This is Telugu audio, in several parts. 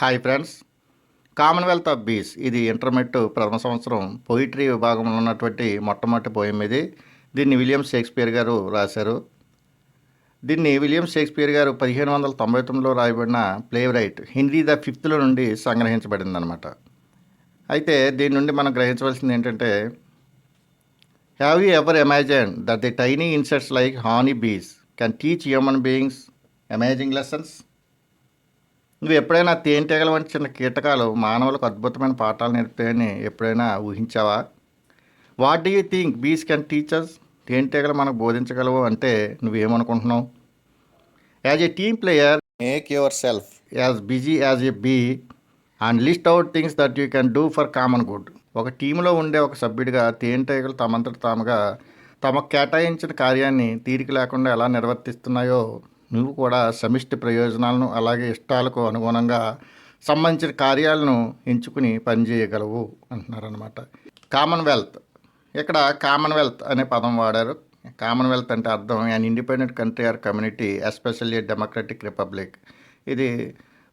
Hi friends. కామన్వెల్త్ ఆఫ్ బీస్ ఇది ఇంటర్మీడియట్ ప్రథమ సంవత్సరం పోయిటరీ విభాగంలో ఉన్నటువంటి మొట్టమొదటి పోయం ఇది. దీన్ని విలియం షేక్స్పియర్ గారు రాశారు. దీన్ని విలియం షేక్స్పియర్ గారు 1599లో రాయబడిన ప్లే రైట్ హెన్రీ ద ఫిఫ్త్లో నుండి సంగ్రహించబడిందనమాట. అయితే దీని నుండి మనం గ్రహించవలసింది ఏంటంటే, have you ever imagine that the tiny insects like honey bees can teach human beings amazing lessons? నువ్వు ఎప్పుడైనా తేనెటీగల వంటి చిన్న కీటకాలు మానవులకు అద్భుతమైన పాఠాలు నేర్పుతాయని ఎప్పుడైనా ఊహించావా? What do you think bees can teachers? తేనెటీగలు మనకు బోధించగలవు అంటే నువ్వేమనుకుంటున్నావు? As a team player, make yourself as busy as a bee and list out things that you can do for common good. ఒక టీంలో ఉండే ఒక సభ్యుడిగా తేనెటీగలు తమంతట తాముగా తమకు కేటాయించిన కార్యాన్ని తీరిక లేకుండా ఎలా నిర్వర్తిస్తున్నాయో నువ్వు కూడా సమిష్టి ప్రయోజనాలను అలాగే ఇష్టాలకు అనుగుణంగా సంబంధించిన కార్యాలను ఎంచుకుని పనిచేయగలవు అంటున్నారనమాట. కామన్వెల్త్, ఇక్కడ కామన్వెల్త్ అనే పదం వాడారు. కామన్వెల్త్ అంటే అర్థం and independent country or community especially democratic republic. ఇది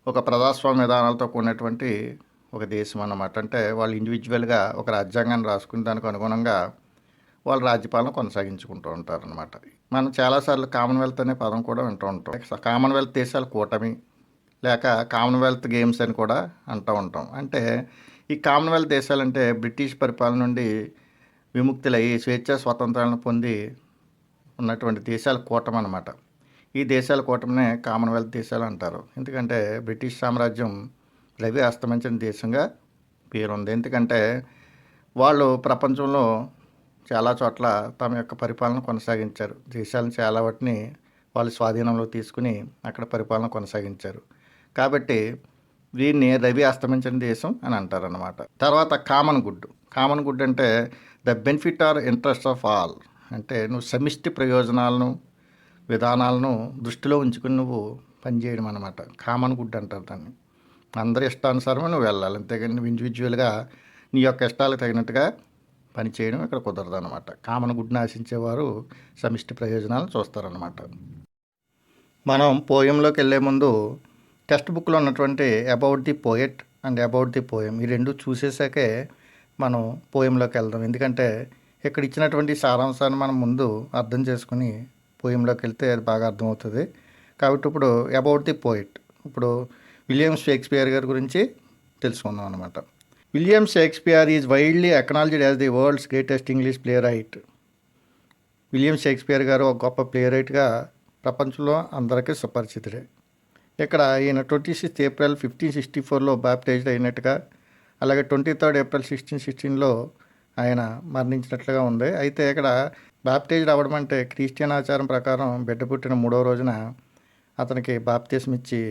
ఒక ప్రజాస్వామ్య విధానాలతో కూడినటువంటి ఒక దేశం అన్నమాట. అంటే వాళ్ళు ఇండివిజువల్గా ఒక రాజ్యాంగాన్ని రాసుకుని దానికి అనుగుణంగా వాళ్ళ రాజ్యపాలన కొనసాగించుకుంటూ ఉంటారనమాట. మనం చాలాసార్లు కామన్వెల్త్ అనే పదం కూడా వింటూ ఉంటాం. కామన్వెల్త్ దేశాల కూటమి లేక కామన్వెల్త్ గేమ్స్ అని కూడా అంటూ ఉంటాం. అంటే ఈ కామన్వెల్త్ దేశాలంటే బ్రిటిష్ పరిపాలన నుండి విముక్తులయ్యి స్వేచ్ఛా స్వాతంత్రాలను పొంది ఉన్నటువంటి దేశాల కూటమి అన్నమాట. ఈ దేశాల కూటమినే కామన్వెల్త్ దేశాలు అంటారు. ఎందుకంటే బ్రిటిష్ సామ్రాజ్యం రవి అస్తమించిన దేశంగా పేరుంది. ఎందుకంటే వాళ్ళు ప్రపంచంలో చాలా చోట్ల తమ యొక్క పరిపాలన కొనసాగించారు. దేశాలను చాలా వాటిని వాళ్ళు స్వాధీనంలో తీసుకుని అక్కడ పరిపాలన కొనసాగించారు. కాబట్టి దీన్ని రవి అస్తమించిన దేశం అని అంటారన్నమాట. తర్వాత కామన్ గుడ్. కామన్ గుడ్ అంటే the benefit are interest of all. అంటే నువ్వు సమిష్టి ప్రయోజనాలను విధానాలను దృష్టిలో ఉంచుకుని నువ్వు పనిచేయడం అన్నమాట. కామన్ గుడ్ అంటారు దాన్ని. అందరి ఇష్టానుసారమే నువ్వు వెళ్ళాలి, అంతేగాని నువ్వు ఇండివిజువల్గా నీ యొక్క ఇష్టాలకు తగినట్టుగా పని చేయడం ఇక్కడ కుదరదు అనమాట. కామన్ గుడ్ని ఆశించేవారు సమిష్టి ప్రయోజనాలు చూస్తారనమాట. మనం పోయంలోకి వెళ్ళే ముందు టెక్స్ట్ బుక్లో ఉన్నటువంటి about the poet and about the poem ఈ రెండు చూసేసాకే మనం పోయంలోకి వెళ్దాం. ఎందుకంటే ఇక్కడ ఇచ్చినటువంటి సారాంశాన్ని మనం ముందు అర్థం చేసుకుని పోయంలోకి వెళ్తే అది బాగా అర్థమవుతుంది. కాబట్టి ఇప్పుడు అబౌట్ ది పోయెట్, ఇప్పుడు విలియం షేక్స్పియర్ గారి గురించి తెలుసుకుందాం అనమాట. William Shakespeare is widely acknowledged as the world's greatest English playwright. William Shakespeare గారు ఒక గొప్ప ప్లే రైట్గా ప్రపంచంలో అందరికీ సుపరిచితుడే. ఇక్కడ ఈయన 26 ఏప్రిల్ 1564లో బాప్టైజ్డ్ అయినట్టుగా, అలాగే 23 ఏప్రిల్ 1616లో ఆయన మరణించినట్లుగా ఉంది. అయితే ఇక్కడ బాప్టైజ్డ్ అవ్వడం అంటే క్రిస్టియన్ ఆచారం ప్రకారం బిడ్డ పుట్టిన 3వ రోజున అతనికి బాప్తిస్మం ఇచ్చి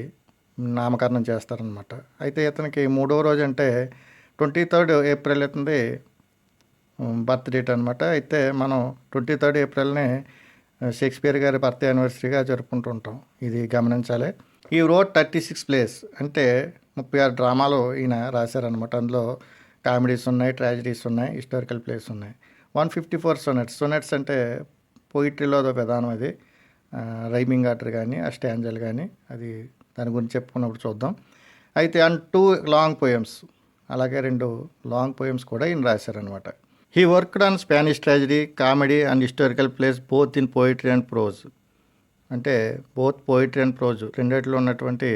నామకరణం చేస్తారనమాట. అయితే ఇతనికి 3వ రోజు అంటే 23 ఏప్రిల్ అవుతుంది బర్త్ డేట్ అనమాట. అయితే మనం 23 ఏప్రిల్ని షేక్స్పియర్ గారి బర్త్ యానివర్సరీగా జరుపుకుంటూ ఉంటాం. ఇది గమనించాలి. ఈ రోడ్ 36 ప్లేస్ అంటే 36 డ్రామాలు ఈయన రాశారనమాట. అందులో కామెడీస్ ఉన్నాయి, ట్రాజడీస్ ఉన్నాయి, హిస్టారికల్ ప్లేస్ ఉన్నాయి. 154 సొనెట్స్. సొనెట్స్ అంటే పోయిటరీలో ఒక విధానం. అది రైమింగ్ ఆర్డర్ కానీ ఆ స్టాంజల్ కానీ అది దాని గురించి చెప్పుకున్నప్పుడు చూద్దాం. అయితే అండ్ 2 లాంగ్ పోయమ్స్, అలాగే 2 లాంగ్ పోయమ్స్ కూడా ఈయన రాశారనమాట. He worked on Spanish tragedy, comedy and historical plays both in poetry and prose. అంటే బోత్ పోయిటరీ అండ్ ప్రోజ్ రెండిట్లో ఉన్నటువంటి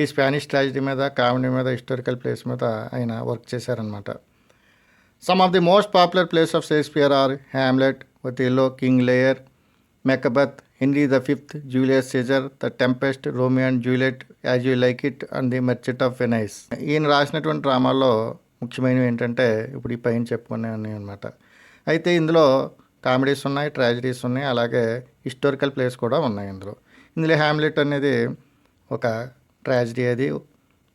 ఈ స్పానిష్ ట్రాజడీ మీద, కామెడీ మీద, హిస్టారికల్ ప్లేస్ మీద ఆయన వర్క్ చేశారనమాట. Some of the most popular plays of Shakespeare are Hamlet, Othello, King Lear, Macbeth, Henry the fifth, Julius Caesar, the Tempest, Romeo and Juliet, as you like it and the merchant of Venice. ఈయన రాసినటువంటి డ్రామాల్లో ముఖ్యమైనవి ఏంటంటే ఇప్పుడు ఈ పైన చెప్పుకునేవి అనమాట. అయితే ఇందులో కామెడీస్ ఉన్నాయి, ట్రాజడీస్ ఉన్నాయి, అలాగే హిస్టారికల్ ప్లేస్ కూడా ఉన్నాయి ఇందులో హ్యామ్లెట్ అనేది ఒక ట్రాజడీ, అది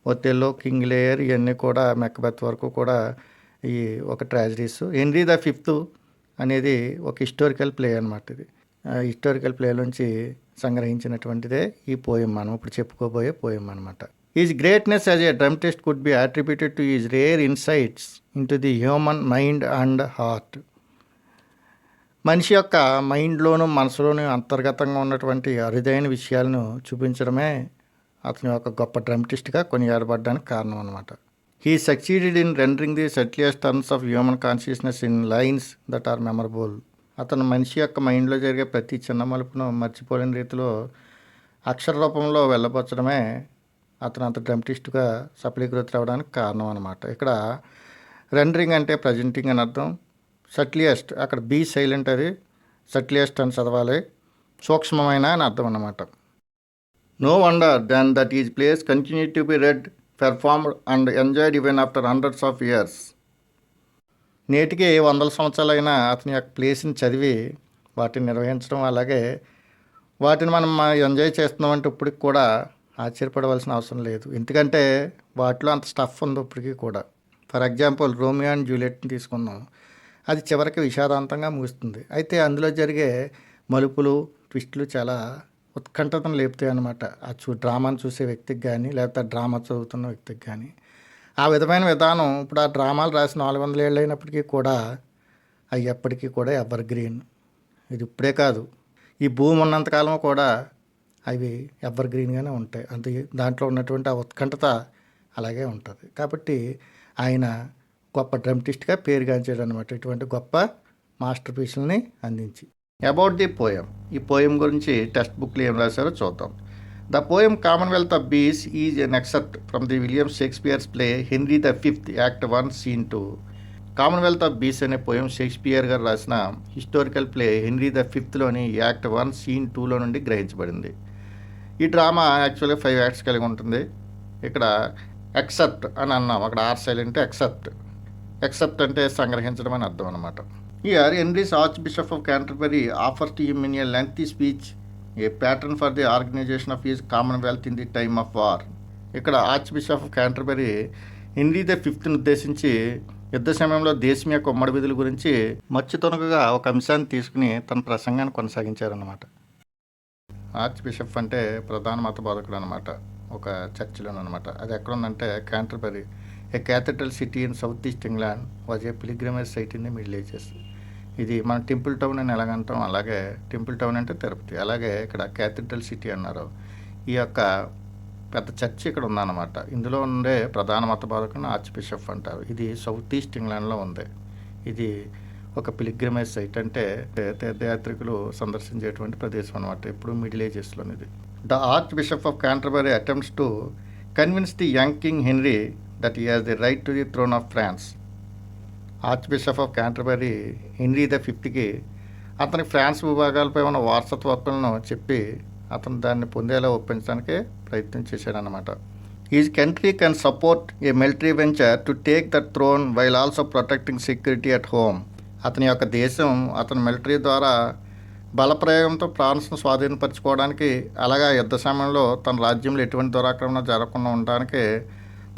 ఒథెల్లో, కింగ్ లేయర్ ఇవన్నీ కూడా మెకబెత్ వరకు కూడా ఈ ఒక ట్రాజడీస్. హెన్రీ ద ఫిఫ్త్ అనేది ఒక హిస్టారికల్ ప్లే అనమాట. ఇది హిస్టారికల్ ప్లే నుంచి సంగ్రహించినటువంటిదే ఈ పోయం, మనం ఇప్పుడు చెప్పుకోబోయే పోయం అనమాట. His greatness as a dramatist could be attributed to his rare insights into the human mind and heart. మనిషి యొక్క మైండ్లోను మనసులోను అంతర్గతంగా ఉన్నటువంటి అరుదైన విషయాలను చూపించడమే అతని యొక్క గొప్ప డ్రామటిస్ట్గా కొనియాడబడ్డానికి కారణం అనమాట. He succeeded in rendering the subtlest turns of human consciousness in lines that are memorable. అతను మనిషి యొక్క మైండ్లో జరిగే ప్రతి చిన్న మలుపును మర్చిపోలేని రీతిలో అక్షర రూపంలో వెళ్ళబొచ్చడమే అతను అంత డ్రామటిస్ట్గా సఫలీకృతులు అవ్వడానికి కారణం అనమాట. ఇక్కడ రెండరింగ్ అంటే ప్రజెంటింగ్ అని అర్థం. సటిలియస్ట్ అక్కడ బీ సైలెంట్, అది సటిలియస్ట్ అని చదవాలి, సూక్ష్మమైన అని అర్థం అన్నమాట. No wonder then that is place continue to be read, performed and enjoyed even after hundreds of years. నేటికి 100 సంవత్సరాలైనా అతని యొక్క ప్లేస్ని చదివి వాటిని నిర్వహించడం, అలాగే వాటిని మనం ఎంజాయ్ చేస్తున్నామంటే ఇప్పటికి కూడా ఆశ్చర్యపడవలసిన అవసరం లేదు. ఎందుకంటే వాటిలో అంత స్టఫ్ ఉంది ఇప్పటికీ కూడా. ఫర్ ఎగ్జాంపుల్ రోమియో అండ్ జూలియట్ని తీసుకుందాం. అది చివరికి విషాదాంతంగా ముగుస్తుంది. అయితే అందులో జరిగే మలుపులు, ట్విస్టులు చాలా ఉత్కంఠతను లేపుతాయి అన్నమాట. ఆ డ్రామాను చూసే వ్యక్తికి కానీ, లేకపోతే డ్రామా చదువుతున్న వ్యక్తికి కానీ. ఆ విధమైన విధానం ఇప్పుడు ఆ డ్రామాలు రాసి 400 ఏళ్ళు అయినప్పటికీ కూడా అవి ఎప్పటికీ కూడా ఎవర్ గ్రీన్. ఇది ఇప్పుడే కాదు, ఈ భూమి ఉన్నంతకాలం కూడా అవి ఎవర్ గ్రీన్గానే ఉంటాయి. దాంట్లో ఉన్నటువంటి ఆ ఉత్కంఠత అలాగే ఉంటుంది. కాబట్టి ఆయన గొప్ప డ్రామటిస్ట్గా పేరుగాంచాడు అనమాట, ఇటువంటి గొప్ప మాస్టర్ పీసుల్ని అందించి. అబౌట్ ది పోయం, ఈ పోయం గురించి టెక్స్ట్ బుక్లు ఏం రాశారో చూద్దాం. The poem commonwealth of bees is an excerpt from the William Shakespeare's play Henry the fifth act 1 scene 2. Commonwealth of bees అనే పోయం షేక్స్పియర్ గారు రాసిన హిస్టారికల్ ప్లే హెన్రీ ద ఫిఫ్త్లోని యాక్ట్ 1 సీన్ 2లో నుండి గ్రహించబడింది. ఈ డ్రామా యాక్చువల్గా 5 యాక్ట్స్ కలిగి ఉంటుంది. ఇక్కడ ఎక్సెప్ట్ అని అన్నాం, అక్కడ ఆర్ సైలెంట్ ఎక్సెప్ట్. ఎక్సెప్ట్ అంటే సంగ్రహించడం అని అర్థం అనమాట. Here Henry's archbishop of Canterbury offers to him in a lengthy speech a pattern for the organisation of his commonwealth in the time of war. ఇక్కడ archbishop of Canterbury Henry the ఫిఫ్త్ని ఉద్దేశించి యుద్ధ సమయంలో దేశం యొక్క ఉమ్మడి విధుల గురించి మచ్చుతొనకగా ఒక అంశాన్ని తీసుకుని తన ప్రసంగాన్ని కొనసాగించారన్నమాట. ఆర్చ్ బిషప్ అంటే ప్రధాన మత బోధకుడు అనమాట, ఒక చర్చిలోనమాట. అది ఎక్కడుందంటే Canterbury, a cathedral city in south east England, was a pilgrimage site in the middle ages. ఇది మన టెంపుల్ టౌన్ అని ఎలాగంటాం, అలాగే టెంపుల్ టౌన్ అంటే తిరుపతి, అలాగే ఇక్కడ క్యాథడ్రల్ సిటీ అన్నారు. ఈ యొక్క పెద్ద చర్చి ఇక్కడ ఉందన్నమాట. ఇందులో ఉండే ప్రధాన మత బోధకుని ఆర్చ్ బిషప్ అంటారు. ఇది సౌత్ ఈస్ట్ ఇంగ్లాండ్లో ఉంది. ఇది ఒక పిలిగ్రిమేజ్ సైట్, అంటే తీర్థయాత్రికులు సందర్శించేటువంటి ప్రదేశం అనమాట, ఇప్పుడు మిడిల్ ఏజెస్లోని. ఇది the archbishop of Canterbury attempts to convince the young king Henry that he has the right to the throne of France. Archbishop of Canterbury Henry the ఫిఫ్త్కి అతని ఫ్రాన్స్ భూభాగాలపై ఉన్న వారసత్వ హక్కులను చెప్పి అతను దాన్ని పొందేలా ఒప్పించడానికి ప్రయత్నం చేశాడనమాట. His country can support a military venture to take the throne while also protecting security at home. అతని యొక్క దేశం అతని మిలిటరీ ద్వారా బలప్రయోగంతో ఫ్రాన్స్ను స్వాధీనపరచుకోవడానికి, అలాగా యుద్ధ సమయంలో తన రాజ్యంలో ఎటువంటి దురాక్రమణ జరగకుండా ఉండడానికి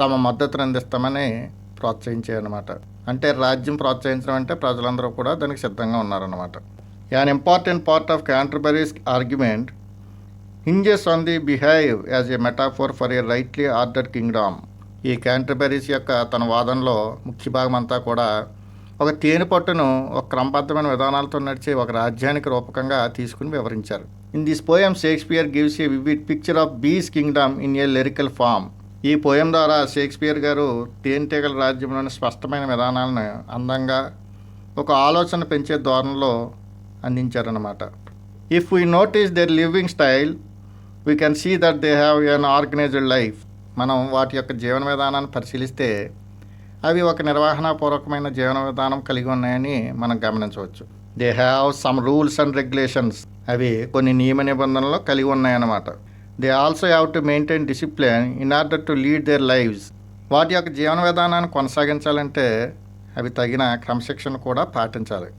తమ మద్దతును అందిస్తామని ప్రోత్సహించాయన్నమాట. అంటే రాజ్యం ప్రోత్సహించడం అంటే ప్రజలందరూ కూడా దానికి సిద్ధంగా ఉన్నారన్నమాట. An important part of Canterbury's argument hinges on the behave as a metaphor for a rightly ordered kingdom. ఈ క్యాంటర్బరీస్ యొక్క తన వాదనలో ముఖ్య భాగం అంతా కూడా ఒక తేనె పట్టును ఒక క్రమబద్ధమైన విధానాలతో నడిచే ఒక రాజ్యానికి రూపకంగా తీసుకుని వివరించారు. In this poem Shakespeare gives a vivid picture of bees kingdom in a lyrical form. ఈ పోయం ద్వారా షేక్స్పియర్ గారు తేనెటీగల రాజ్యంలోని స్పష్టమైన విధానాలను అందంగా ఒక ఆలోచన పెంచే ధోరణిలో అందించారన్నమాట. If we notice their living style we can see that they have an organised life. మనం వాటి యొక్క జీవన విధానాన్ని పరిశీలిస్తే అవి ఒక నిర్వహణాపూర్వకమైన జీవన విధానం కలిగి ఉన్నాయని మనం గమనించవచ్చు. They have some rules and regulations. అవి కొన్ని నియమ నిబంధనలు కలిగి ఉన్నాయన్నమాట. They also have to maintain discipline in order to lead there lives. వాటి యొక్క జీవన విధానాన్ని కొనసాగించాలంటే అవి తగిన క్రమశిక్షణ కూడా పాటించాలి.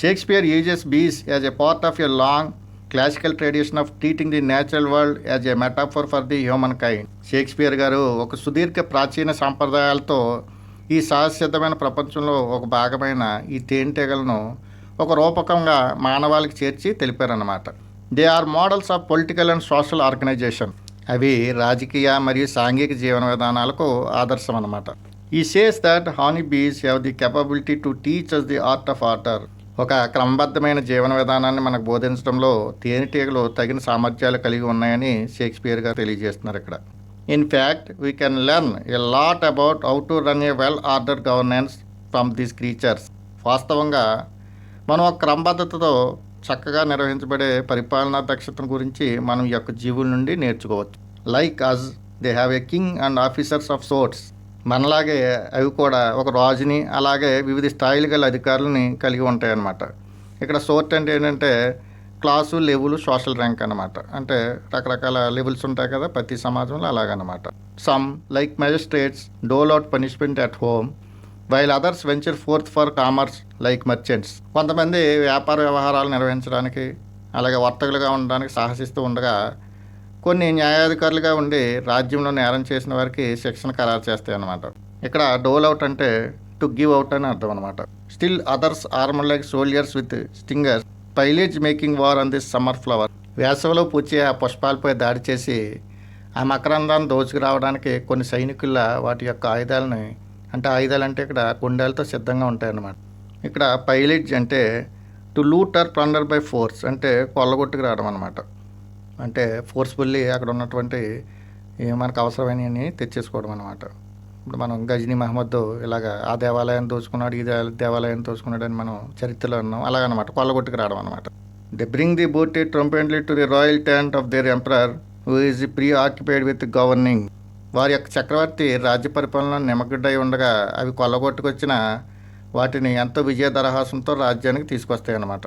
షేక్స్పియర్ యూజెస్ బీస్ as a part of a long classical tradition of treating the natural world as a metaphor for the human kind. Shakespeare గారు ఒక సుదీర్ఘ ప్రాచీన సాంప్రదాయాలతో ఈ సహజసిద్ధమైన ప్రపంచంలో ఒక భాగమైన ఈ తేనెటీగలను ఒక రూపకంగా మానవాళికి చేర్చి తెలిపారన్నమాట. They are models of political and social organisation. అవి రాజకీయ మరియు సాంఘిక జీవన విధానాలకు ఆదర్శం అన్నమాట. ఈ says that honey bees have the capability to teach us the art of order. ఒక క్రమబద్ధమైన జీవన విధానాన్ని మనకు బోధించడంలో తేనెటీగలు తగిన సామర్థ్యాలు కలిగి ఉన్నాయని షేక్స్పియర్ గారు తెలియజేస్తున్నారు ఇక్కడ. In fact we can learn a lot about how to run A well order governance from these creatures. వాస్తవంగా మనం ఒక క్రమబద్ధతతో చక్కగా నిర్వహించబడే పరిపాలనా దక్షతను గురించి మనం ఈ యొక్క జీవుల నుండి నేర్చుకోవచ్చు. Like us they have a king and officers of sorts. మనలాగే అవి కూడా ఒక రాజుని అలాగే వివిధ స్థాయిలు గల అధికారులని కలిగి ఉంటాయన్నమాట. ఇక్కడ సోర్ట్ అంటే ఏంటంటే క్లాసు, లెవెల్, సోషల్ ర్యాంక్ అనమాట. అంటే రకరకాల లెవెల్స్ ఉంటాయి కదా ప్రతి సమాజంలో, అలాగనమాట. Some like magistrates dole out punishment at home while others venture forth for commerce like merchants. కొంతమంది వ్యాపార వ్యవహారాలు నిర్వహించడానికి అలాగే వర్తకులుగా ఉండడానికి సాహసిస్తూ ఉండగా కొన్ని న్యాయాధికారులుగా ఉండి రాజ్యంలో నేరం చేసిన వారికి శిక్షణ ఖరారు చేస్తాయి అన్నమాట. ఇక్కడ డోల్ అవుట్ అంటే టు గివ్ అవుట్ అని అర్థం అనమాట. Still others armour like soldiers with stingers pillage making war on this summer flower. వేసవిలో పూచే ఆ పుష్పాలపై దాడి చేసి ఆ మకరందాన్ని దోచుకురావడానికి కొన్ని సైనికుల వాటి యొక్క ఆయుధాలని, అంటే ఆయుధాలు అంటే ఇక్కడ గుండెలతో సిద్ధంగా ఉంటాయన్నమాట. ఇక్కడ పైలేజ్ అంటే to loot or plunder by force, అంటే కొల్లగొట్టుకు రావడం అనమాట. అంటే ఫోర్స్ఫుల్లీ అక్కడ ఉన్నటువంటి మనకు అవసరమైనవి తెచ్చేసుకోవడం అనమాట. ఇప్పుడు మనం గజనీ మహమ్మద్ ఇలాగ ఆ దేవాలయాన్ని దోచుకున్నాడు, ఈ దేవాలయాన్ని దోచుకున్నాడు అని మనం చరిత్రలో ఉన్నాం. అలాగనమాట కొల్లగొట్టుకు రావడం అనమాట. They bring the booty triumphantly to the royal tent of their emperor who is preoccupied with governing. వారి యొక్క చక్రవర్తి రాజ్య పరిపాలన నిమగ్నుడై ఉండగా అవి కొల్లగొట్టుకొచ్చిన వాటిని ఎంతో విజయ దరహాసంతో రాజ్యానికి తీసుకొస్తాయి అన్నమాట.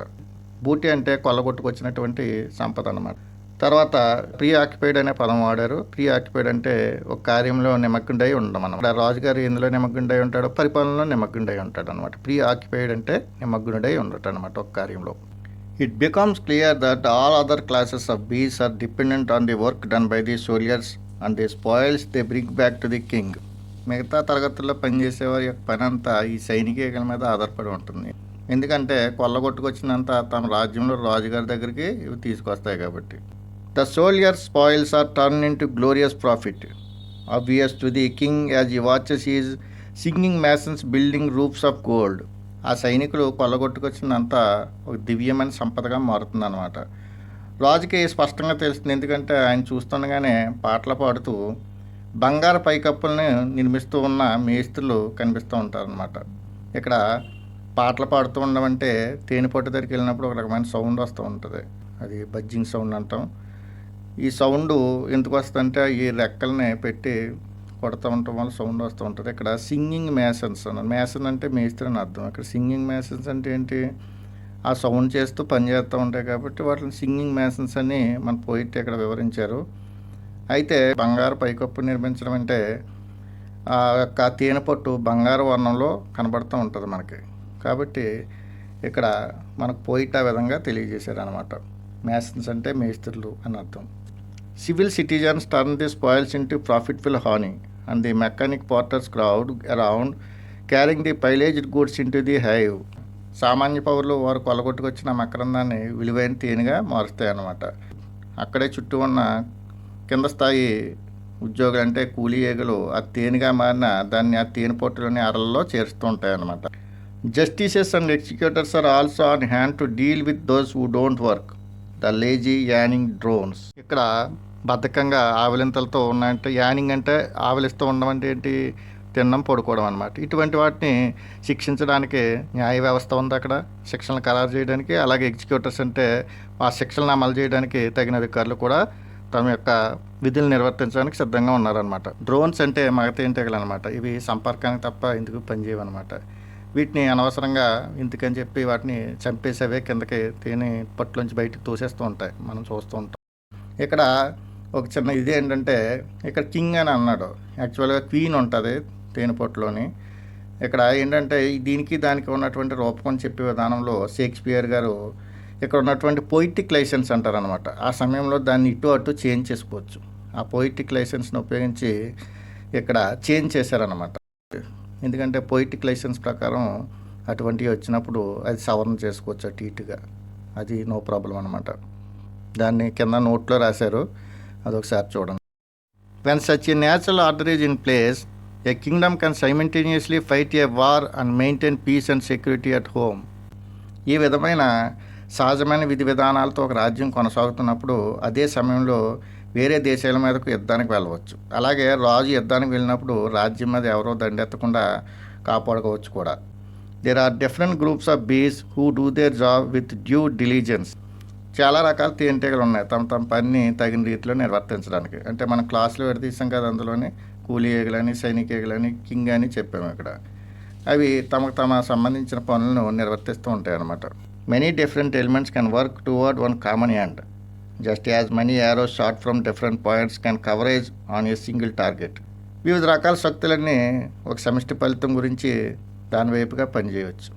బూటీ అంటే కొల్లగొట్టుకొచ్చినటువంటి సంపద అన్నమాట. తర్వాత ప్రీ ఆక్యుపైడ్ అనే పదం వాడారు. ప్రీ ఆక్యుపైడ్ అంటే ఒక కార్యంలో నిమగ్నుడై ఉండడం అన్నమాట. రాజుగారు ఎందులో నిమగ్నుడై ఉంటాడో పరిపాలనలో నిమగ్నుడై ఉంటాడు అనమాట. ప్రీ ఆక్యుపైడ్ అంటే నిమగ్నుడై ఉండటం అనమాట ఒక కార్యంలో. It becomes clear that all other classes of bees are dependent on the work done by the soldiers and the spoils they bring back to the king. మిగతా తరగతుల్లో పనిచేసేవారి యొక్క పని అంతా ఈ సైనికేయుల మీద ఆధారపడి ఉంటుంది. ఎందుకంటే కొల్లగొట్టుకొచ్చినంత తమ రాజ్యంలో రాజుగారి దగ్గరికి ఇవి తీసుకొస్తాయి కాబట్టి. The soldiers' spoils are turned into glorious profit, obvious to the king as he watches his singing masons building roofs of gold. ఆ సైనికులు కొల్లగొట్టుకొచ్చిందంతా ఒక దివ్యమైన సంపదగా మారుతుందన్నమాట. రాజుకి స్పష్టంగా తెలుస్తుంది, ఎందుకంటే ఆయన చూస్తుండగానే పాటలు పాడుతూ బంగారు పైకప్పుల్ని నిర్మిస్తూ ఉన్న మేస్త్రులు కనిపిస్తూ ఉంటారనమాట. ఇక్కడ పాటలు పాడుతూ ఉండమంటే తేనెపట్టు దగ్గరికి వెళ్ళినప్పుడు ఒక రకమైన సౌండ్ వస్తూ ఉంటుంది. అది బజ్జింగ్ సౌండ్ అంటాం. ఈ సౌండ్ ఎందుకు వస్తుందంటే ఈ రెక్కల్ని పెట్టి కొడుతూ ఉండటం వల్ల సౌండ్ వస్తూ ఉంటుంది. ఇక్కడ సింగింగ్ మేసన్స్ అన్నారు. మేసన్ అంటే మేస్త్రి అని అర్థం. ఇక్కడ సింగింగ్ మేసన్స్ అంటే ఏంటి, ఆ సౌండ్ చేస్తూ పని చేస్తూ ఉంటాయి కాబట్టి వాటిని సింగింగ్ మేసన్స్ అని మన పోయిట్ ఇక్కడ వివరించారు. అయితే బంగారు పైకప్పు నిర్మించడం అంటే ఆ యొక్క తేనెపట్టు బంగారు వర్ణంలో కనబడుతూ ఉంటుంది మనకి. కాబట్టి ఇక్కడ మనకు పోయిట్ ఆ విధంగా తెలియజేశారు అనమాట. మేసన్స్ అంటే మేస్త్రులు అని అర్థం. Civil citizens turn the spoils into profitful honey and the mechanic porters crowd around carrying the pillaged goods into the hive. సామాన్య పౌరులు వారు కొల్లగొట్టుకొచ్చిన మకరందాన్ని విలువైన తేనెగా మారుస్తాయి అన్నమాట. అక్కడే చుట్టూ ఉన్న కింద స్థాయి ఉద్యోగులు అంటే కూలీ ఏగులు ఆ తేనెగా మారిన దాన్ని ఆ తేనె పొట్టులోని అరల్లో చేరుస్తూ ఉంటాయి అన్నమాట. Justices and executors are also on hand to deal with those who don't work, the lazy yawning drones. ఇక్కడ బద్ధకంగా ఆవలింతలతో ఉన్నాయంటే, యానింగ్ అంటే ఆవలిస్తూ ఉండడం అంటే ఏంటి, తినడం పడుకోవడం అనమాట. ఇటువంటి వాటిని శిక్షించడానికి న్యాయ వ్యవస్థ ఉంది అక్కడ, శిక్షలను ఖరారు చేయడానికి. అలాగే ఎగ్జిక్యూటర్స్ అంటే ఆ శిక్షలను అమలు చేయడానికి తగిన అధికారులు కూడా తమ యొక్క విధులు నిర్వర్తించడానికి సిద్ధంగా ఉన్నారనమాట. డ్రోన్స్ అంటే మగతేనెటీగలు అనమాట. ఇవి సంపర్కానికి తప్ప ఎందుకు పనిచేయవన్నమాట. వీటిని అనవసరంగా ఎందుకని చెప్పి వాటిని చంపేసేవే కిందకి తేనె పట్టులోంచి బయటకు తోసేస్తూ ఉంటాయి, మనం చూస్తూ ఉంటాం. ఇక్కడ ఒక చిన్న ఇది ఏంటంటే, ఇక్కడ కింగ్ అని అన్నాడు, యాక్చువల్గా క్వీన్ ఉంటుంది తేనె పట్టులోని. ఇక్కడ ఏంటంటే దీనికి దానికి ఉన్నటువంటి రూపకం చెప్పే విధానంలో షేక్స్పియర్ గారు ఇక్కడ ఉన్నటువంటి పొయిటిక్ లైసెన్స్ అంటారనమాట. ఆ సమయంలో దాన్ని ఇటు అటు చేంజ్ చేసుకోవచ్చు. ఆ పొయిటిక్ లైసెన్స్ని ఉపయోగించి ఇక్కడ చేంజ్ చేశారనమాట. ఎందుకంటే పొయిటిక్ లైసెన్స్ ప్రకారం అటువంటివి వచ్చినప్పుడు అది సవరణ చేసుకోవచ్చు అటు ఇటుగా, అది నో ప్రాబ్లం అనమాట. దాన్ని కింద నోట్లో రాశారు, అదొకసారి చూడండి. When such a natural order is in place, a kingdom can simultaneously fight a war and maintain peace and security at home. ఈ విధమైన సహజమైన విధి విధానాలతో ఒక రాజ్యం కొనసాగుతున్నప్పుడు అదే సమయంలో వేరే దేశాల మీదకు యుద్ధానికి వెళ్ళవచ్చు. అలాగే రాజు యుద్ధానికి వెళ్ళినప్పుడు రాజ్యం మీద ఎవరో దండెత్తకుండా కాపాడుకోవచ్చు కూడా. There are different groups of bees who do their job with due diligence. చాలా రకాల తేనెటీగలు ఉన్నాయి తమ తమ పనిని తగిన రీతిలో నిర్వర్తించడానికి. అంటే మనం క్లాసులో విడదీసాం కదా, అందులోనే కూలీ ఈగలని, సైనిక ఈగలని, కింగ్ అని చెప్పాము ఇక్కడ. అవి తమ సంబంధించిన పనులను నిర్వర్తిస్తూ ఉంటాయి అన్నమాట. Many different elements can work towards one common end just as money arrows shot from different points can coverage on a single target. వివిధ రకాల శక్తులన్నీ ఒక సమిష్టి ఫలితం గురించి దాని వైపుగా పనిచేయవచ్చు.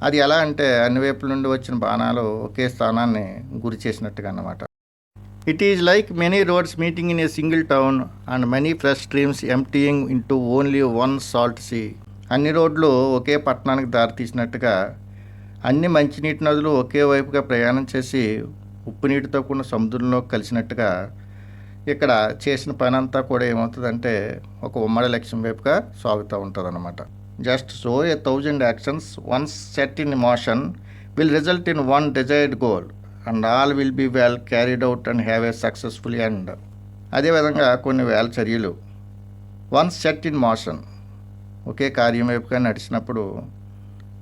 అది ఎలా అంటే అన్ని వైపుల నుండి వచ్చిన బాణాలు ఒకే స్థానాన్ని గురి చేసినట్టుగా అన్నమాట. It is like many roads meeting in a single town and many fresh streams emptying into only one salt sea. అన్ని రోడ్లు ఒకే పట్టణానికి దారితీసినట్టుగా అన్ని మంచినీటి నదులు ఒకే వైపుగా ప్రయాణం చేసి ఉప్పు నీటితో కూడిన సముద్రంలోకి కలిసినట్టుగా ఇక్కడ చేసిన పని అంతా కూడా ఏమవుతుందంటే ఒక ఉమ్మడి లక్ష్యం వైపుగా సాగుతూ ఉంటుంది అన్నమాట. Just so a 1000 actions once set in motion will result in one desired goal and all will be well carried out and have a successful end. అదేవిధంగా కొన్ని వేల చర్యలు వన్స్ సెట్ ఇన్ మోషన్ ఒకే కార్యం వైపుగా నడిచినప్పుడు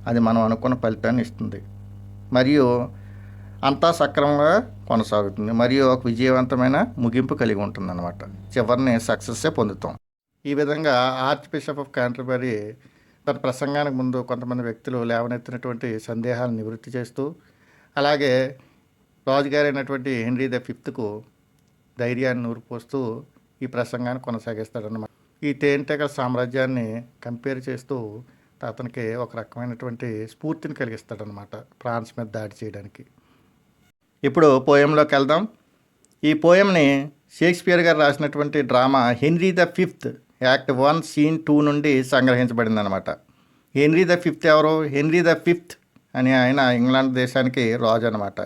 అది మనం అనుకున్న ఫలితాన్ని ఇస్తుంది, మరియు అంతా సక్రమంగా కొనసాగుతుంది, మరియు ఒక విజయవంతమైన ముగింపు కలిగి ఉంటుంది అన్నమాట. చివరిని సక్సెస్సే పొందుతాం. ఈ విధంగా ఆర్చ్ బిషప్ ఆఫ్ క్యాంటర్బరీ తన ప్రసంగానికి ముందు కొంతమంది వ్యక్తులు లేవనెత్తినటువంటి సందేహాలను నివృత్తి చేస్తూ, అలాగే రాజుగారైనటువంటి హెన్రీ ద ఫిఫ్త్కు ధైర్యాన్ని నూరిపోస్తూ ఈ ప్రసంగాన్ని కొనసాగిస్తాడన్నమాట. ఈ తేనెటీగల సామ్రాజ్యాన్ని కంపేర్ చేస్తూ అతనికి ఒక రకమైనటువంటి స్ఫూర్తిని కలిగిస్తాడనమాట ఫ్రాన్స్ మీద దాడి చేయడానికి. ఇప్పుడు పోయంలోకి వెళ్దాం. ఈ పోయంని షేక్స్పియర్ గారు రాసినటువంటి drama Henry the fifth act 1 scene 2 నుండి సంగ్రహించబడింది అనమాట. హెన్రీ ద ఫిఫ్త్ ఎవరు? హెన్రీ ద ఫిఫ్త్ అని ఆయన ఇంగ్లాండ్ దేశానికి రాజు అనమాట.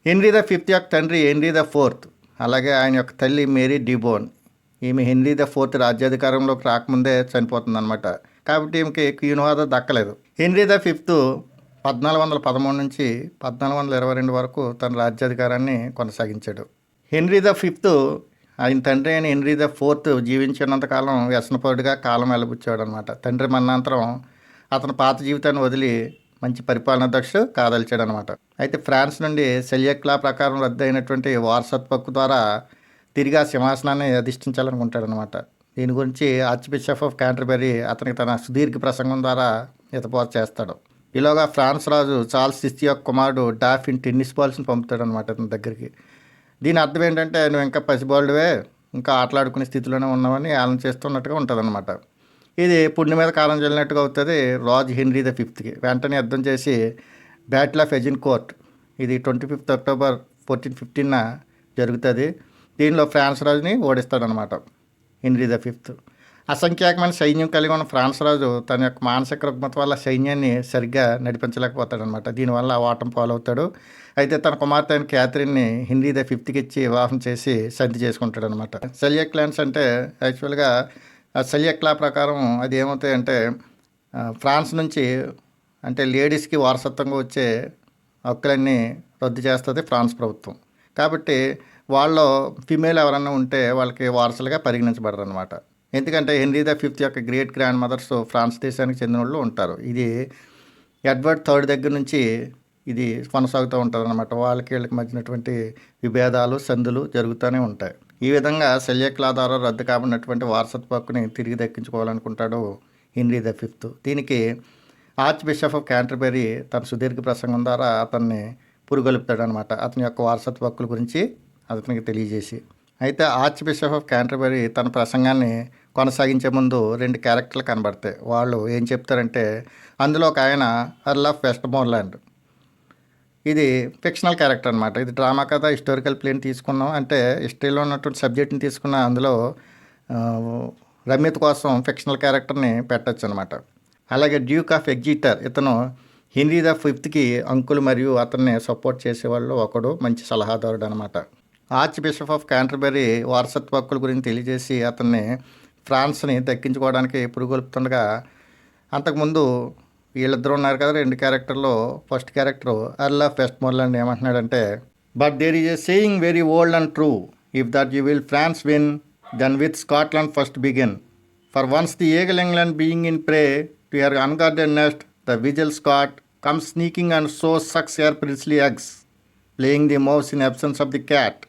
హెన్రీ ద ఫిఫ్త్ యొక్క తండ్రి హెన్రీ ద ఫోర్త్, అలాగే ఆయన యొక్క తల్లి మేరీ డిబోన్. ఈమె హెన్రీ ద ఫోర్త్ రాజ్యాధికారంలోకి రాకముందే చనిపోతుందన్నమాట. కాబట్టి ఈమెకి క్వీన్ హోదా దక్కలేదు. హెన్రీ ద ఫిఫ్త్ 1413 నుంచి 1422 వరకు తన రాజ్యాధికారాన్ని కొనసాగించాడు. హెన్రీ ద ఫిఫ్త్ ఆయన తండ్రి అయిన హెన్రీ ద ఫోర్త్ జీవించినంతకాలం వ్యసనపరుడిగా కాలం వెలబుచ్చాడు అనమాట. తండ్రి మరణాంతరం అతను పాత జీవితాన్ని వదిలి మంచి పరిపాలనా దక్షుడు కాదలిచాడు అనమాట. అయితే ఫ్రాన్స్ నుండి సెల్యక్ లా ప్రకారం రద్దు అయినటువంటి వారసత్వ హక్కు ద్వారా తిరిగి ఆ సింహాసనాన్ని అధిష్ఠించాలనుకుంటాడనమాట. దీని గురించి ఆర్చ్ బిషప్ ఆఫ్ క్యాంటర్బరీ అతనికి తన సుదీర్ఘ ప్రసంగం ద్వారా హితబోధ చేస్తాడు. ఈలోగా ఫ్రాన్స్ రాజు చార్ల్స్ సిస్తి యొక్క కుమారుడు డాఫిన్ టెన్నిస్ బాల్స్ని పంపుతాడనమాట అతని దగ్గరికి. దీని అర్థం ఏంటంటే నువ్వు ఇంకా పసిబాలుడివే, ఇంకా ఆటలాడుకునే స్థితిలోనే ఉన్నామని ఆలన చేస్తున్నట్టుగా ఉంటుంది అనమాట. ఇది పుణ్య మీద కాలం చల్లినట్టుగా అవుతుంది రాజు హెన్రీ ద ఫిఫ్త్కి. వెంటనే యుద్ధం చేసి బ్యాటిల్ ఆఫ్ ఎజిన్కోర్ట్, ఇది 25 అక్టోబర్ 1415 జరుగుతుంది. దీనిలో ఫ్రాన్స్ రాజుని ఓడిస్తాడనమాట హెన్రీ ద ఫిఫ్త్. అసంఖ్యాకమైన సైన్యం కలిగి ఉన్న ఫ్రాన్స్ రాజు తన యొక్క మానసిక రుగ్మత వల్ల సైన్యాన్ని సరిగ్గా నడిపించలేకపోతాడనమాట. దీనివల్ల ఓటమి పాలవుతాడు. అయితే తన కుమార్తె అయిన క్యాథరిన్ని హెన్రీ ద ఫిఫ్త్కి ఇచ్చి వివాహం చేసి సంధి చేసుకుంటాడనమాట. సెల్యక్ ల్యాండ్స్ అంటే యాక్చువల్గా సెల్యక్ లా ప్రకారం అది ఏమవుతాయంటే ఫ్రాన్స్ నుంచి అంటే లేడీస్కి వారసత్వంగా వచ్చే హక్కులన్నీ రద్దు చేస్తుంది ఫ్రాన్స్ ప్రభుత్వం. కాబట్టి వాళ్ళు ఫిమేల్ ఎవరన్నా ఉంటే వాళ్ళకి వారసులుగా పరిగణించబడరు అనమాట. ఎందుకంటే హెన్రీ ద ఫిఫ్త్ యొక్క గ్రేట్ గ్రాండ్ మదర్స్ ఫ్రాన్స్ దేశానికి చెందిన వాళ్ళు ఉంటారు. ఇది ఎడ్వర్డ్ థర్డ్ దగ్గర నుంచి ఇది కొనసాగుతూ ఉంటుంది అనమాట. వాళ్ళకి వీళ్ళకి మధ్యనటువంటి విభేదాలు సందులు జరుగుతూనే ఉంటాయి. ఈ విధంగా సెల్యక్ లా ద్వారా రద్దు కాబడినటువంటి వారసత్వ హక్కుని తిరిగి దక్కించుకోవాలనుకుంటాడు హెన్రీ ద ఫిఫ్త్. దీనికి ఆర్చ్ బిషప్ ఆఫ్ క్యాంటర్బరీ తన సుదీర్ఘ ప్రసంగం ద్వారా అతన్ని పురుగొలుపుతాడు అనమాట, అతని యొక్క వారసత్వ హక్కుల గురించి అతనికి తెలియజేసి. అయితే ఆర్చ్ బిషప్ ఆఫ్ క్యాంటర్బరీ తన ప్రసంగాన్ని కొనసాగించే ముందు 2 క్యారెక్టర్లు కనబడతాయి. వాళ్ళు ఏం చెప్తారంటే అందులో ఒక ఆయన ఎర్ల్ ఆఫ్ వెస్ట్మోర్లాండ్. ఇది ఫిక్షనల్ క్యారెక్టర్ అనమాట. ఇది డ్రామా కథ హిస్టారికల్ ప్లేన్ తీసుకున్నాం అంటే హిస్టరీలో ఉన్నటువంటి సబ్జెక్ట్ని తీసుకున్న అందులో రమ్యత కోసం ఫిక్షనల్ క్యారెక్టర్ని పెట్టచ్చు అనమాట. అలాగే డ్యూక్ ఆఫ్ ఎగ్జిటర్, ఇతను హెన్రీ ద ఫిఫ్త్కి అంకుల్ మరియు అతన్ని సపోర్ట్ చేసేవాళ్ళు ఒకడు, మంచి సలహాదారుడు అనమాట. ఆర్చ్ బిషప్ ఆఫ్ క్యాంటర్బరీ వారసత్వ హక్కుల గురించి తెలియజేసి అతన్ని ఫ్రాన్స్ని దక్కించుకోవడానికి పురుగొల్పుతుండగా అంతకుముందు వీళ్ళిద్దరు ఉన్నారు కదా రెండు క్యారెక్టర్లో. ఫస్ట్ క్యారెక్టర్ అర్లా వెస్ట్మోర్లాండ్ ఏమంటున్నాడంటే, but there is a saying very old and true, if that you will France win then with Scotland first begin. For once the eagle England being in prey to her unguarded nest, the weasel Scot comes sneaking and so sucks her princely eggs, playing the mouse in absence of the cat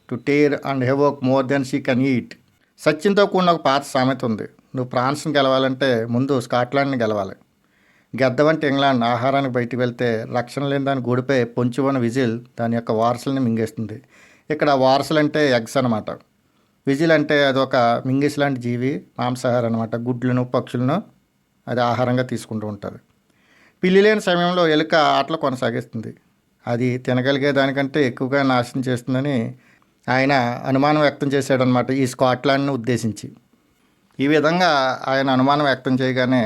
to tear and havoc more than she can eat. సచిన్తో కూడిన ఒక పాత సామెత ఉంది. నువ్వు ఫ్రాన్స్ని గెలవాలంటే ముందు స్కాట్లాండ్ని గెలవాలి. గెద్దవంటి ఇంగ్లాండ్ ఆహారానికి బయటికి వెళ్తే రక్షణ లేని దాని గూడిపై పొంచి ఉన్న విజిల్ దాని యొక్క వారసులని మింగేస్తుంది. ఇక్కడ వారసులు అంటే ఎగ్స్ అనమాట. విజిల్ అంటే అదొక మింగిస్ లాంటి జీవి, మాంసాహారం అనమాట. గుడ్లను పక్షులను అది ఆహారంగా తీసుకుంటూ ఉంటుంది. పిల్లి లేని సమయంలో ఎలుక ఆటలు కొనసాగిస్తుంది. అది తినగలిగే దానికంటే ఎక్కువగా నాశనం చేస్తుందని ఆయన అనుమానం వ్యక్తం చేశాడనమాట ఈ స్కాట్లాండ్ని ఉద్దేశించి. ఈ విధంగా ఆయన అనుమానం వ్యక్తం చేయగానే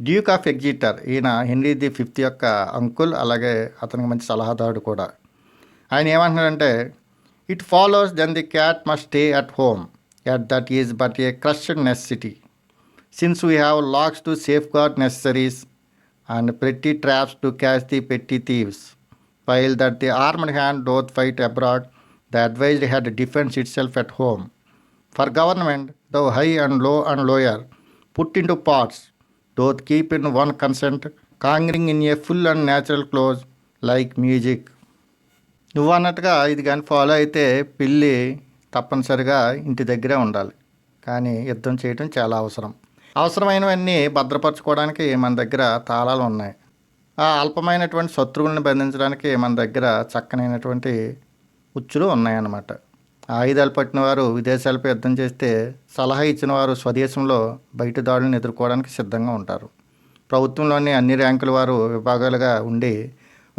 డ్యూక్ ఆఫ్ ఎగ్జిటర్, ఈయన హెన్రీ ది ఫిఫ్త్ యొక్క అంకుల్, అలాగే అతనికి మంచి సలహాదారుడు కూడా, ఆయన ఏమంటున్నాడంటే, it follows then the cat must stay at home yet that is but a crushed necessity, since we have locks to safeguard necessaries and pretty traps to catch the petty thieves, while that the armed hand doth fight abroad, the advised head defends itself at home. For government, though high and low and lower, put into parts, doth keep in one consent, conquering in a full and natural close, like music. నువ్వు అన్నట్టుగా ఇది కానీ ఫాలో అయితే పిల్లి తప్పనిసరిగా ఇంటి దగ్గరే ఉండాలి, కానీ యుద్ధం చేయడం చాలా అవసరం. అవసరమైనవన్నీ భద్రపరచుకోవడానికి మన దగ్గర తాళాలు ఉన్నాయి. ఆ అల్పమైనటువంటి శత్రువులను బంధించడానికి మన దగ్గర చక్కనైనటువంటి ఉచ్చులు ఉన్నాయన్నమాట. ఆయుధాలు పట్టిన వారు విదేశాలపై యుద్ధం చేస్తే సలహా ఇచ్చిన వారు స్వదేశంలో బయట దాడులను ఎదుర్కోవడానికి సిద్ధంగా ఉంటారు. ప్రభుత్వంలోని అన్ని ర్యాంకుల వారు విభాగాలుగా ఉండి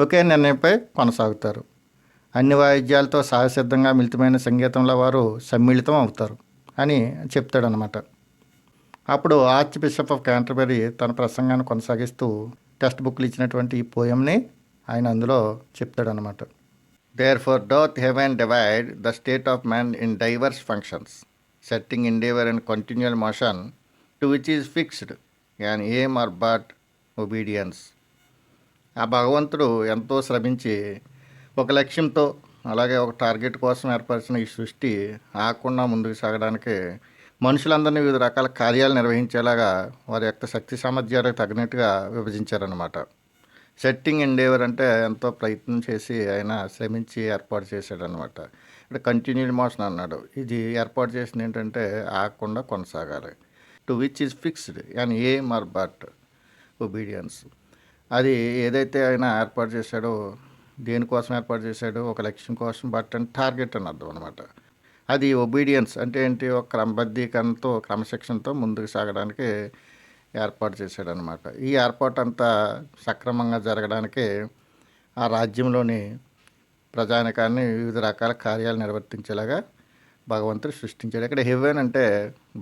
ఒకే నిర్ణయంపై కొనసాగుతారు. అన్ని వాయిద్యాలతో సహసిద్ధంగా మిళితమైన సంగీతంలో వారు సమ్మిళితం అవుతారు అని చెప్తాడనమాట. అప్పుడు ఆర్చ్ బిషప్ ఆఫ్ క్యాంటర్బరీ తన ప్రసంగాన్ని కొనసాగిస్తూ టెక్స్ట్ బుక్లు ఇచ్చినటువంటి ఈ పోయంని ఆయన అందులో చెప్తాడనమాట. Therefore doth heaven divide the state of man in diverse functions, setting endeavour and continual motion, to which is fixed an aim or but obedience. ఆ భగవంతుడు ఎంతో శ్రమించి ఒక లక్ష్యంతో అలాగే ఒక టార్గెట్ కోసం ఏర్పరిచిన ఈ సృష్టి ఆకుండా ముందుకు సాగడానికి మనుషులందరినీ వివిధ రకాల కార్యాలు నిర్వహించేలాగా వారి యొక్క శక్తి సామర్థ్యాలకు తగినట్టుగా విభజించారనమాట. సెట్టింగ్ ఎండేవర్ అంటే ఎంతో ప్రయత్నం చేసి ఆయన శ్రమించి ఏర్పాటు చేశాడనమాట. ఇక్కడ కంటిన్యూడ్ మోషన్ అన్నాడు. ఇది ఏర్పాటు చేసింది ఏంటంటే ఆగకుండా కొనసాగాలి. To which is fixed and ఏమ్ ఆర్ బట్ ఒబీడియన్స్. అది ఏదైతే ఆయన ఏర్పాటు చేశాడో, దేనికోసం ఏర్పాటు చేశాడో, ఒక లక్ష్యం కోసం, బట్ అండ్ టార్గెట్ అని అర్థం అనమాట. అది ఒబీడియన్స్ అంటే ఏంటి, ఒక క్రమబద్ధీకరణతో క్రమశిక్షణతో ముందుకు సాగడానికి ఏర్పాటు చేశాడనమాట. ఈ ఏర్పాటు అంతా సక్రమంగా జరగడానికి ఆ రాజ్యంలోని ప్రజానికాన్ని వివిధ రకాల కార్యాలు నిర్వర్తించేలాగా భగవంతుడు సృష్టించాడు. ఇక్కడ హెవెన్ అంటే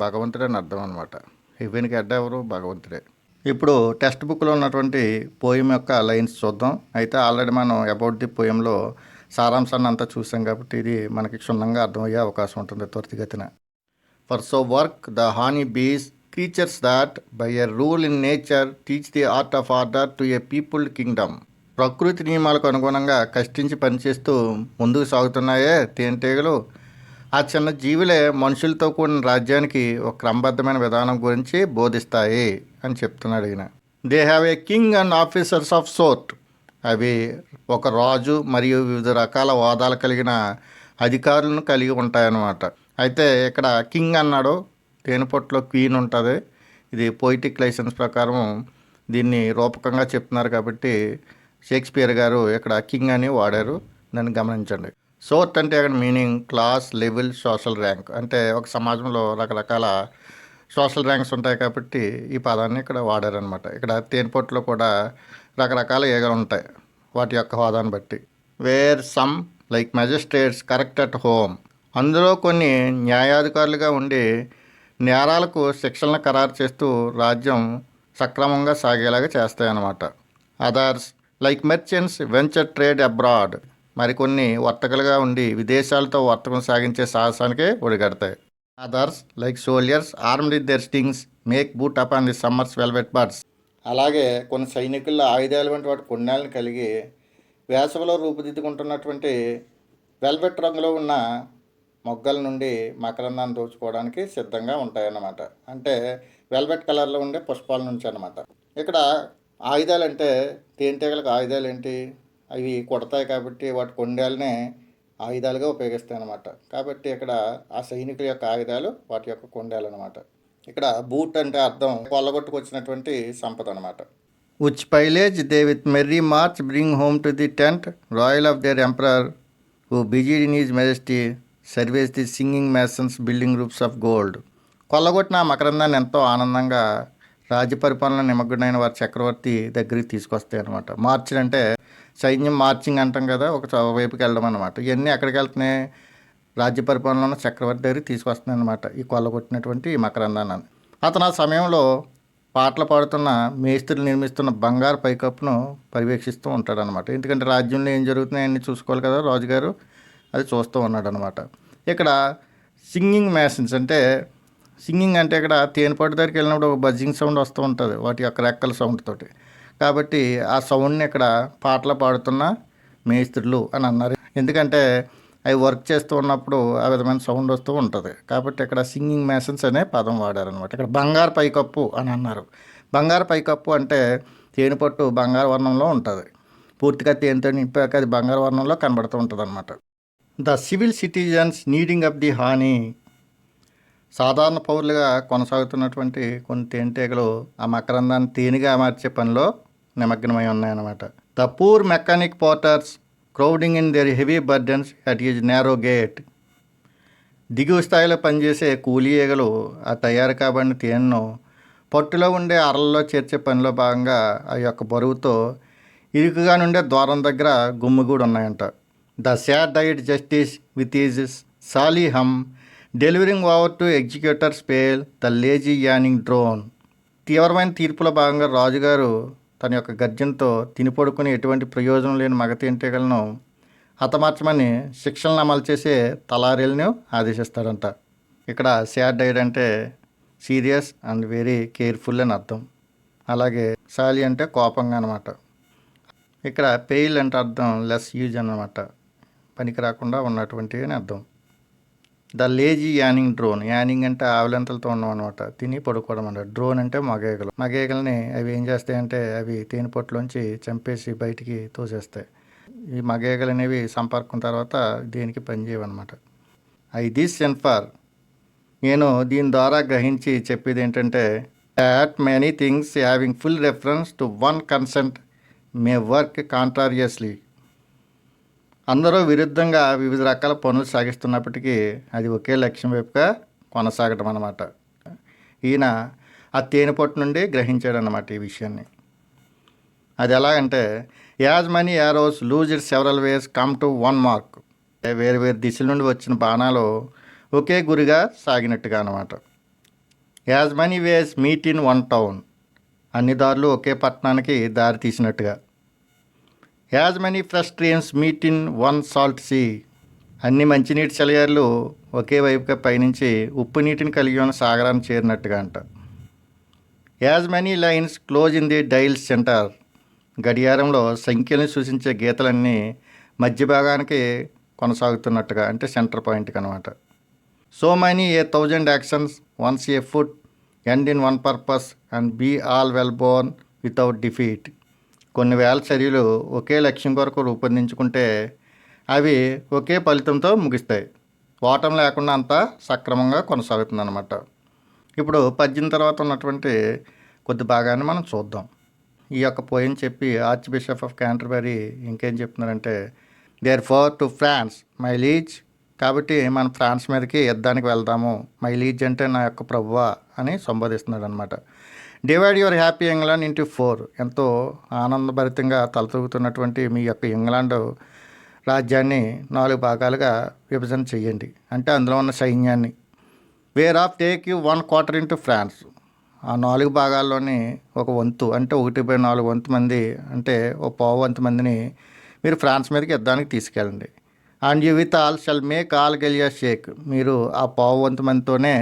భగవంతుడే అని అర్థం అనమాట. హెవెన్కి అడ్డ ఎవరు? భగవంతుడే. ఇప్పుడు టెక్స్ట్ బుక్లో ఉన్నటువంటి పోయం యొక్క లైన్స్ చూద్దాం. అయితే ఆల్రెడీ మనం అబౌట్ ది పోయంలో సారాంశాన్ని అంతా చూసాం కాబట్టి ఇది మనకి క్షుణ్ణంగా అర్థమయ్యే అవకాశం ఉంటుంది త్వరితగతిన. ఫర్ సో వర్క్ ద హానీ బీస్ creatures that by a rule in nature teach the art of order to a peopled kingdom. ప్రకృతి నియమాలకు అనుగుణంగా కష్టించి పనిచేస్తూ ముందుకు సాగుతున్నాయే తేనెటీగలు, ఆ చిన్న జీవులే మనుషులతో కూడిన రాజ్యానికి ఒక క్రమబద్ధమైన విధానం గురించి బోధిస్తాయి అని చెప్తున్నాడు ఈయన. They have a king and officers of sort. అవి ఒక రాజు మరియు వివిధ రకాల హోదాలు కలిగిన అధికారులను కలిగి ఉంటాయన్నమాట. అయితే ఇక్కడ కింగ్ అన్నాడు, తేనెపొట్టులో క్వీన్ ఉంటుంది. ఇది పోయిటిక్ లైసెన్స్ ప్రకారం దీన్ని రూపకంగా చెప్తున్నారు కాబట్టి షేక్స్పియర్ గారు ఇక్కడ కింగ్ అని వాడారు. దాన్ని గమనించండి. సోర్ట్ అంటే అక్కడ meaning class, level, social rank. అంటే ఒక సమాజంలో రకరకాల సోషల్ ర్యాంక్స్ ఉంటాయి కాబట్టి ఈ పదాన్ని ఇక్కడ వాడారనమాట. ఇక్కడ తేనెపొట్టులో కూడా రకరకాల ఈగలు ఉంటాయి వాటి యొక్క హోదాను బట్టి. Where some like magistrates correct at home. అందులో కొన్ని న్యాయాధికారులుగా ఉండి నేరాలకు శిక్షలను ఖరారు చేస్తూ రాజ్యం సక్రమంగా సాగేలాగా చేస్తాయన్నమాట. Others like merchants venture trade abroad. మరికొన్ని వర్తకులుగా ఉండి విదేశాలతో వర్తకం సాగించే సాహసానికే ఒడిగడతాయి. Others like soldiers armed with their stings make boot up on the summer's velvet birds. అలాగే కొన్ని సైనికుల్లో ఆయుధాలు వంటి వాటి పుణ్యాలను కలిగి వేసవిలో రూపుదిద్దుకుంటున్నటువంటి వెల్వెట్ రంగులో ఉన్న మొగ్గల నుండి మకరందాన్ని దోచుకోవడానికి సిద్ధంగా ఉంటాయన్నమాట. అంటే వెల్వెట్ కలర్లో ఉండే పుష్పాల నుంచి అన్నమాట. ఇక్కడ ఆయుధాలు అంటే తేనెటీగలకు ఆయుధాలు ఏంటి, అవి కొడతాయి కాబట్టి వాటి కొండేలనే ఆయుధాలుగా ఉపయోగిస్తాయి అన్నమాట. కాబట్టి ఇక్కడ ఆ సైనికుల యొక్క ఆయుధాలు వాటి యొక్క కొండేలు అనమాట. ఇక్కడ బూట్ అంటే అర్థం కొల్లగొట్టుకొచ్చినటువంటి సంపద అనమాట. Which pillage they with merry march bring home to the tent royal of their emperor who busied in his majesty surveys the singing masons building roofs of gold. కొల్లగొట్టిన మకరందాన్ని ఎంతో ఆనందంగా రాజ్య పరిపాలన నిమగ్నుడైన వారి చక్రవర్తి దగ్గరికి తీసుకొస్తాయి అనమాట. మార్చిల్ అంటే సైన్యం మార్చింగ్ అంటాం కదా, ఒక వైపుకి వెళ్ళడం అనమాట. ఇవన్నీ ఎక్కడికి వెళ్తున్నాయి, రాజ్య పరిపాలన ఉన్న చక్రవర్తి దగ్గరికి తీసుకొస్తున్నాయి అనమాట ఈ కొల్లగొట్టినటువంటి ఈ మకరందాన్ని. అతను ఆ సమయంలో పాటలు పాడుతున్న మేస్త్రులు నిర్మిస్తున్న బంగారు పైకప్పును పర్యవేక్షిస్తూ ఉంటాడనమాట. ఎందుకంటే రాజ్యంలో ఏం జరుగుతున్నాయి అన్నీ చూసుకోవాలి కదా రాజుగారు, అది చూస్తూ ఉన్నాడు అనమాట. ఇక్కడ సింగింగ్ మ్యాషన్స్ అంటే సింగింగ్ అంటే ఇక్కడ తేనెపట్టు దగ్గరికి వెళ్ళినప్పుడు ఒక బజ్జింగ్ సౌండ్ వస్తూ ఉంటుంది వాటి యొక్క రెక్కల సౌండ్ తోటి. కాబట్టి ఆ సౌండ్ని ఇక్కడ పాటలు పాడుతున్న మేస్త్రులు అని అన్నారు. ఎందుకంటే అవి వర్క్ చేస్తూ ఉన్నప్పుడు ఆ విధమైన సౌండ్ వస్తూ ఉంటుంది. కాబట్టి ఇక్కడ సింగింగ్ మ్యాషన్స్ అనే పదం వాడారనమాట. ఇక్కడ బంగారు పైకప్పు అని అన్నారు. బంగారు పైకప్పు అంటే తేనెపట్టు బంగారు వర్ణంలో ఉంటుంది. పూర్తిగా తేనెతో నింపాక అది బంగారు వర్ణంలో కనబడుతూ ఉంటుంది అనమాట. The civil citizens kneading up the honey. సాధారణ పౌరులుగా కొనసాగుతున్నటువంటి కొన్ని తేనెటీగలు ఆ మకరందాన్ని తేనెగా మార్చే పనిలో నిమగ్నమై ఉన్నాయన్నమాట. The poor mechanic porters crowding in there heavy burdens at is narrow gate. దిగువ స్థాయిలో పనిచేసే కూలీ ఈగలు ఆ తయారు కాబడిన తేనెను పట్టులో ఉండే అరల్లో చేర్చే పనిలో భాగంగా ఆ యొక్క బరువుతో ఇరుకుగా నుండే ద్వారం దగ్గర గుమ్మిగూడు ఉన్నాయంట. The sad eyed justice with his surly hum delivering over to executors pale the lazy yawning drone. తీవ్రమైన తీర్పులో భాగంగా రాజుగారు తన యొక్క గర్జనతో తినిపడుకుని ఎటువంటి ప్రయోజనం లేని మగ తేనెటీగలను హతమార్చమని శిక్షలను అమలు చేసే తలారీలను ఆదేశిస్తాడంట. ఇక్కడ సాడ్ డైడ్ అంటే సీరియస్ అండ్ వెరీ కేర్ఫుల్ అని అర్థం. అలాగే సాలి అంటే కోపంగా అనమాట. ఇక్కడ పెయిల్ అంటే అర్థం లెస్ యూజ్ అన్నమాట, పనికి రాకుండా ఉన్నటువంటి అని అర్థం. The lazy yawning drone. Yawning అంటే ఆవులెంతలతో ఉన్నాం అనమాట, తిని పడుకోవడం అనమాట. డ్రోన్ అంటే మగేగలు. మగేగల్ని అవి ఏం చేస్తాయంటే అవి తేనెపొట్టులోంచి చంపేసి బయటికి తోసేస్తాయి. ఈ మగేగలు అనేవి సంపర్కం తర్వాత దేనికి పనిచేయవన్నమాట. దిస్ సెన్ఫర్, నేను దీని ద్వారా గ్రహించి చెప్పేది ఏంటంటే that many things having full reference to one consent may work contrariously. అందరూ విరుద్ధంగా వివిధ రకాల పనులు సాగిస్తున్నప్పటికీ అది ఒకే లక్ష్యం వైపుగా కొనసాగడం అన్నమాట. ఈయన ఆ తేనెపొట్టు నుండి గ్రహించాడు అన్నమాట ఈ విషయాన్ని. అది ఎలాగంటే as money arrows lose it several ways come to one mark. వేరు వేరు దిశల నుండి వచ్చిన బాణాలు ఒకే గురిగా సాగినట్టుగా అన్నమాట. As many ways meet in one town. అన్ని దారులు ఒకే పట్టణానికి దారి తీసినట్టుగా. As many fresh streams meet in one salt sea. అన్ని మంచినీటి సెలయేర్లు ఒకే వైపుగా పయనించి ఉప్పు నీటిని కలిగి ఉన్న సాగరాన్ని చేరినట్టుగా అంట. As many lines close in the dial centre. గడియారంలో సంఖ్యలను సూచించే గీతలన్నీ మధ్య భాగానికి కొనసాగుతున్నట్టుగా, అంటే సెంటర్ పాయింట్కి అనమాట. So many 1,000 actions once afoot end in one purpose and be all well borne without defeat. కొన్ని వేల చర్యలు ఒకే లక్ష్యం కొరకు రూపొందించుకుంటే అవి ఒకే ఫలితంతో ముగిస్తాయి. ఓటం లేకుండా అంతా సక్రమంగా కొనసాగుతుందన్నమాట. ఇప్పుడు పద్యం తర్వాత ఉన్నటువంటి కొద్ది భాగాన్ని మనం చూద్దాం. ఈ యొక్క పోయం చెప్పి ఆర్చ్ బిషప్ ఆఫ్ క్యాంటర్బరీ ఇంకేం చెప్తున్నారంటే therefore to France my liege. కాబట్టి మనం ఫ్రాన్స్ మీదకి యుద్ధానికి వెళ్దాము. మై లీజ్ అంటే నా యొక్క ప్రభువా అని సంబోధిస్తున్నాడు అనమాట. Divide your happy England into 4. ఎంతో ఆనందభరితంగా తలతూగుతున్నటువంటి మీ యొక్క ఇంగ్లాండ్ రాజ్యాన్ని 4 భాగాలుగా విభజన చేయండి, అంటే అందులో ఉన్న సైన్యాన్ని. Whereof take you 1/4 into France. ఆ 4 భాగాల్లోని ఒక వంతు, అంటే 1/4 వంతు మంది, అంటే ఓ పావు వంతు మందిని మీరు ఫ్రాన్స్ మీదకి యుద్ధానికి తీసుకెళ్ళండి. And you with all shall make all Gallia shake. మీరు ఆ పావు వంతు మందితోనే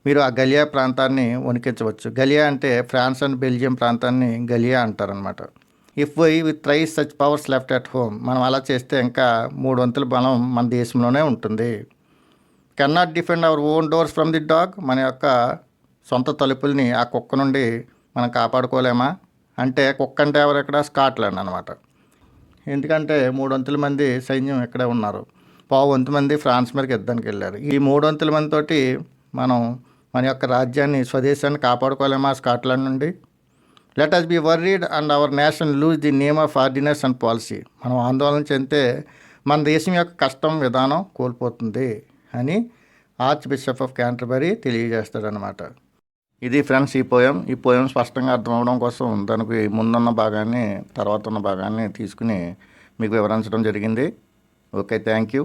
మీరు ఆ గలియా ప్రాంతాన్ని వణికించవచ్చు. గలియా అంటే ఫ్రాన్స్ అండ్ బెల్జియం ప్రాంతాన్ని గలియా అంటారనమాట. If we with thrice such powers left at home, మనం అలా చేస్తే ఇంకా 3 వంతుల బలం మన దేశంలోనే ఉంటుంది. Can not defend our own doors from the dog, మన యొక్క సొంత తలుపుల్ని ఆ కుక్క నుండి మనం కాపాడుకోలేమా అంటే, కుక్క అంటే ఎవరు ఇక్కడ? స్కాట్లాండ్ అనమాట. ఎందుకంటే 3 వంతుల మంది సైన్యం ఇక్కడే ఉన్నారు. 1/2 వంతు మంది ఫ్రాన్స్ మీదకి యుద్ధానికి వెళ్ళారు. ఈ 3 వంతుల మందితోటి మనం మన యొక్క రాజ్యాన్ని, స్వదేశాన్ని కాపాడుకోలేమా స్కాట్లాండ్ నుండి? Let us be worried and our nation lose the name of ordinance and policy. మనం ఆందోళన చెందితే మన దేశం యొక్క కష్టం, విధానం కోల్పోతుంది అని ఆర్చ్ బిషప్ ఆఫ్ క్యాంటర్బరీ తెలియజేస్తాడనమాట. ఇది ఫ్రెండ్స్ ఈ పోయం స్పష్టంగా అర్థం అవడం కోసం దానికి ముందున్న భాగాన్ని, తర్వాత ఉన్న భాగాన్ని తీసుకుని మీకు వివరించడం జరిగింది. Okay, thank you.